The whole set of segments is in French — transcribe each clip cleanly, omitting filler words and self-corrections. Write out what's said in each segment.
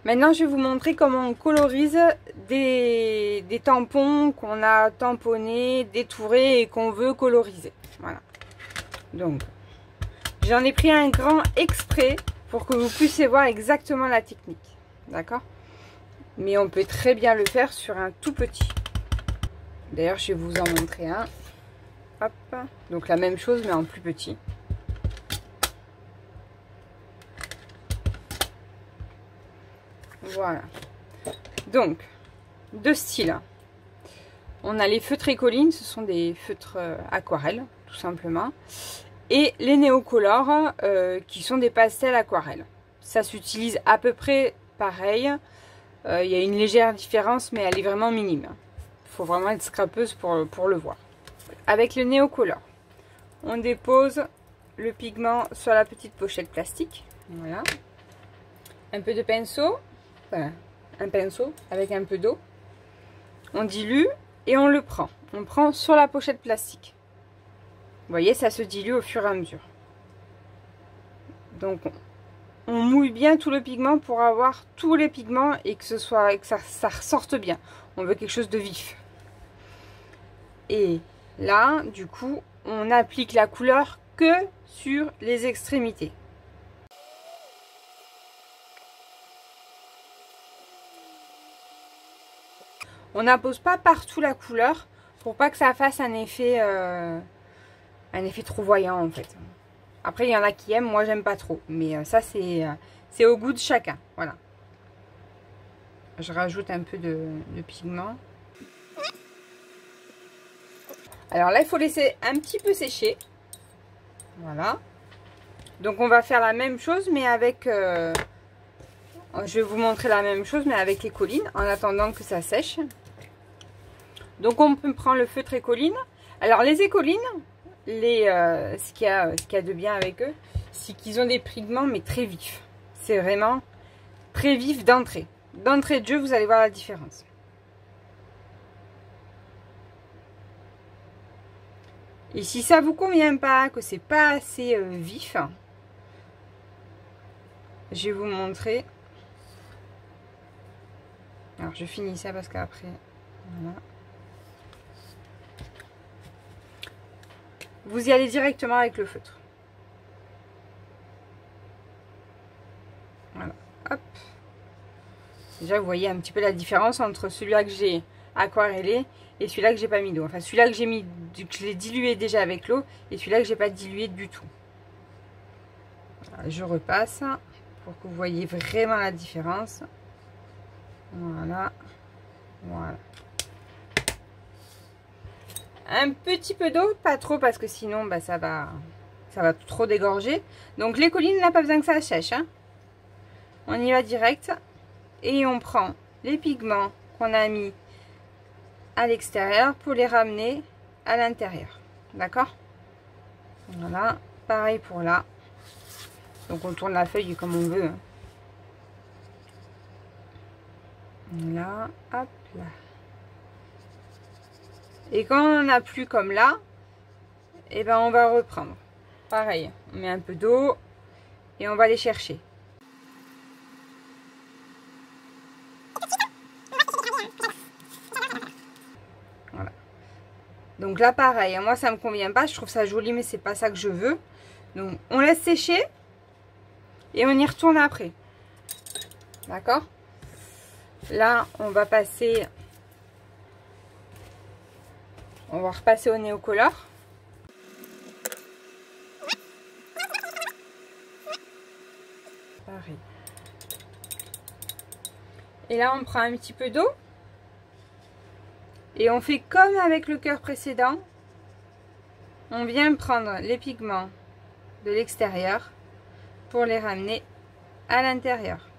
Maintenant, je vais vous montrer comment on colorise des tampons qu'on a tamponnés, détourés et qu'on veut coloriser. Voilà. Donc, j'en ai pris un grand exprès pour que vous puissiez voir exactement la technique. D'accord? Mais on peut très bien le faire sur un tout petit. D'ailleurs, je vais vous en montrer un. Hop. Donc, la même chose, mais en plus petit. Voilà. Donc, deux styles. On a les feutres Écoline, ce sont des feutres aquarelles, tout simplement. Et les néocolores, qui sont des pastels aquarelles. Ça s'utilise à peu près pareil. Il y a une légère différence, mais elle est vraiment minime. Il faut vraiment être scrapeuse pour le voir. Avec le néocolore, on dépose le pigment sur la petite pochette plastique. Voilà. Un peu de pinceau. Voilà, un pinceau avec un peu d'eau. On dilue et on le prend. On prend sur la pochette plastique. Vous voyez, ça se dilue au fur et à mesure. Donc, on mouille bien tout le pigment pour avoir tous les pigments et que ça ressorte bien. On veut quelque chose de vif. Et là, du coup, on applique la couleur que sur les extrémités. On n'impose pas partout la couleur pour pas que ça fasse un effet trop voyant en fait. Après, il y en a qui aiment, moi j'aime pas trop. Mais ça, c'est au goût de chacun. Voilà. Je rajoute un peu de pigment. Alors là, il faut laisser un petit peu sécher. Voilà. Donc on va faire la même chose, mais avec... je vais vous montrer la même chose, mais avec Écoline, en attendant que ça sèche. Donc on peut prendre le feutre Écoline. Alors les Écolines, ce qu'il y a de bien avec eux, c'est qu'ils ont des pigments mais très vifs. C'est vraiment très vif d'entrée. D'entrée de jeu, vous allez voir la différence. Et si ça vous convient pas, que c'est pas assez vif, je vais vous montrer. Alors je finis ça parce qu'après, voilà. Vous y allez directement avec le feutre. Voilà, hop. Déjà, vous voyez un petit peu la différence entre celui-là que j'ai aquarellé et celui-là que j'ai pas mis d'eau. Enfin, celui-là que j'ai mis, que je l'ai dilué déjà avec l'eau et celui-là que j'ai pas dilué du tout. Voilà, je repasse pour que vous voyez vraiment la différence. Voilà, voilà. Un petit peu d'eau, pas trop parce que sinon bah, ça va trop dégorger. Donc l'Écoline n'a pas besoin que ça sèche. Hein. On y va direct et on prend les pigments qu'on a mis à l'extérieur pour les ramener à l'intérieur. D'accord? Voilà, pareil pour là. Donc on tourne la feuille comme on veut. Hein. Là, hop là. Et quand on n'a plus comme là, et ben on va reprendre. Pareil, on met un peu d'eau et on va les chercher. Voilà. Donc là pareil, moi ça me convient pas, je trouve ça joli mais c'est pas ça que je veux. Donc on laisse sécher et on y retourne après. D'accord? Là on va passer... On va repasser au néocolore. Pareil. Et là, on prend un petit peu d'eau. Et on fait comme avec le cœur précédent. On vient prendre les pigments de l'extérieur pour les ramener à l'intérieur.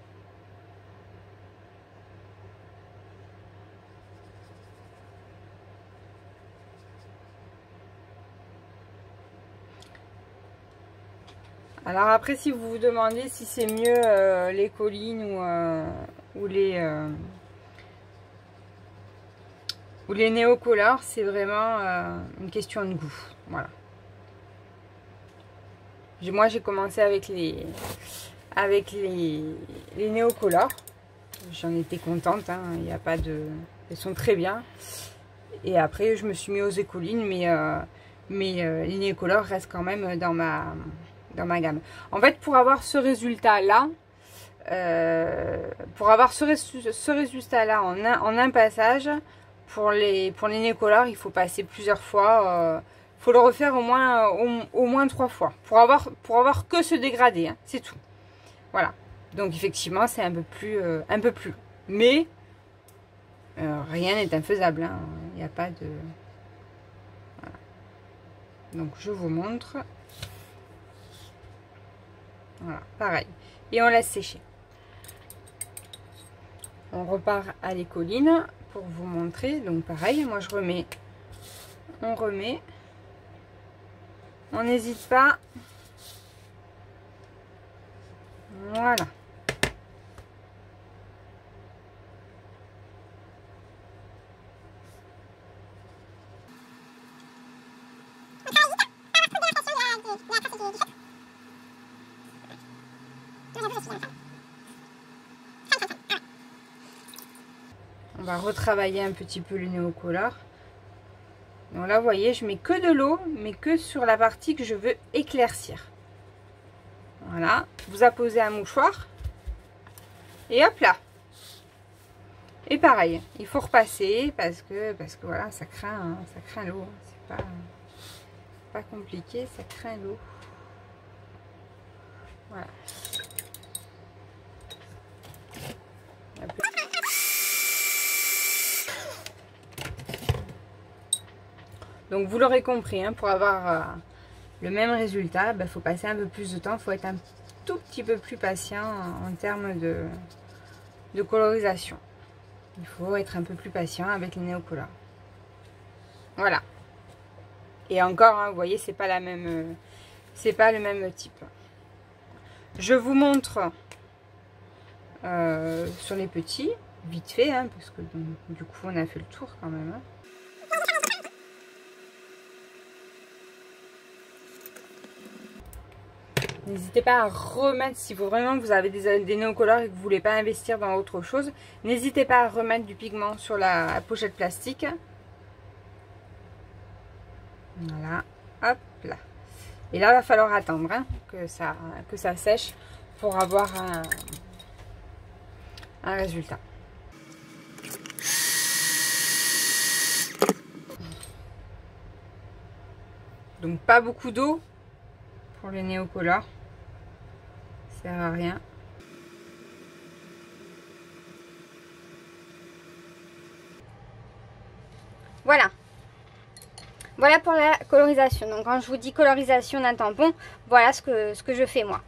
Alors après, si vous vous demandez si c'est mieux l'Écoline ou les néocolores, c'est vraiment une question de goût. Voilà. Moi, j'ai commencé avec les néocolores. J'en étais contente, hein, il n'y a pas de... Elles sont très bien. Et après, je me suis mis aux écolines, mais les Neocolor restent quand même dans ma gamme. En fait, pour avoir ce résultat-là, en un passage, pour les Neocolor, il faut passer plusieurs fois. Faut le refaire au moins 3 fois pour avoir que ce dégradé, hein, c'est tout. Voilà. Donc effectivement, c'est un peu plus long. Mais rien n'est infaisable, hein. Il n'y a pas de... Voilà. Donc je vous montre. Voilà, pareil. Et on laisse sécher. On repart à l'écoline pour vous montrer. Donc pareil, moi je remets. On remet. On n'hésite pas. Voilà. On va retravailler un petit peu le Neocolor. Donc là, vous voyez, je mets que de l'eau, mais que sur la partie que je veux éclaircir. Voilà, vous apposez un mouchoir. Et hop là. Et pareil, il faut repasser parce que voilà, ça craint l'eau. C'est pas compliqué, ça craint l'eau. Voilà. Donc vous l'aurez compris, hein, pour avoir le même résultat, il faut passer un peu plus de temps, il faut être un tout petit peu plus patient en termes de colorisation. Il faut être un peu plus patient avec les Neocolor. Voilà. Et encore, hein, vous voyez, c'est pas le même type. Je vous montre sur les petits, vite fait, hein, parce que donc, du coup on a fait le tour quand même. Hein. N'hésitez pas à remettre, si vraiment vous avez des Neocolor et que vous ne voulez pas investir dans autre chose, n'hésitez pas à remettre du pigment sur la pochette plastique. Voilà, hop là. Et là, il va falloir attendre, hein, que ça sèche pour avoir un résultat. Donc pas beaucoup d'eau pour les Neocolor, ça sert à rien. Voilà. Voilà pour la colorisation. Donc quand je vous dis colorisation d'un tampon, voilà ce que je fais moi.